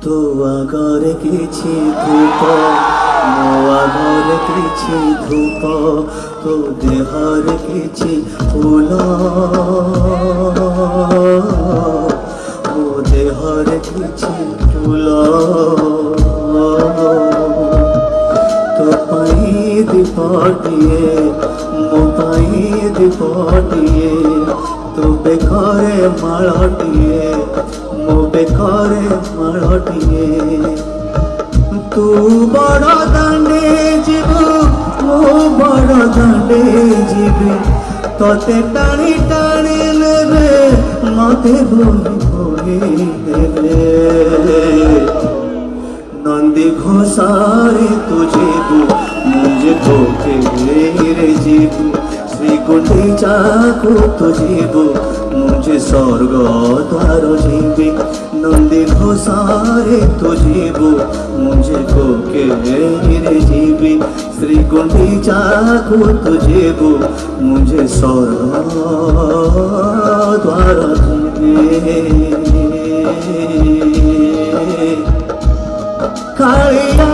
ତୋ ଆଗରେ କିଛି ଧୂପ, ମୋ ଆଗରେ କିଛି ଧୂପ, ତୋ ଦେହରେ କିଛି ଫୁଲ, ମୋ ଦେହରେ କିଛି ଫୁଲ। ତୋ ପାଇଁ ଦୀପଟିଏ, ମୋ ପାଇଁ ଦୀପଟିଏ, ତୋ ବେକରେ ମାଳଟିଏ, ମୋ ବେକରେ ମାଳଟିଏ। ତୁ ବଡ଼ ଦାଣ୍ଡେ ଯିବୁ, ମୁଁ ବଡ଼ ଦାଣ୍ଡେ ଯିବି, ତତେ ଟାଣି ଟାଣି ନେବେ, ମତେ ବୋହି ବୋହି ନେବେ। ନନ୍ଦୀ ଘୋଷାରେ ତୁ ଯିବୁ, ମୁଁ ଯେ କୋକିଲେରେ ଯିବୁ, ଶ୍ରୀଗୁଣ୍ଡିଚାକୁ ତୁ ଯିବୁ, ମୁଁ ଯେ ସ୍ୱର୍ଗ ଦ୍ୱାର ଯିବି। ନନ୍ଦୀ ଘୋଷାରେ ତୁ ଯିବୁ, ମୁଁ ଯେ କୋକିଲେରେ ଯିବି, ଶ୍ରୀଗୁଣ୍ଡିଚାକୁ ତୁ ଯିବୁ, ମୁଁ ଯେ ସ୍ୱର୍ଗ ଦ୍ୱାର ଯିବି। କାଳିଆ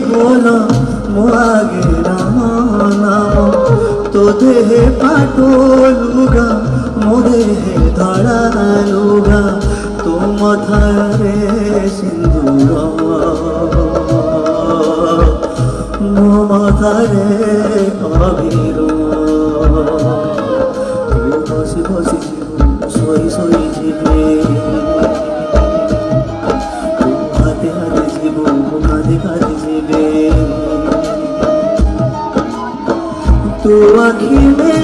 बोला मो आगे राम नाम, तो देहे पाटो लुगा, मो देहे धड़ा लुगा, तो मथारे सिंदूर, मो मथारे अबीर। तू बसी बसी सोई सोई जीवे, हाथे हाथे जीवो, कांधे कांधे जीवे। तू आँखी में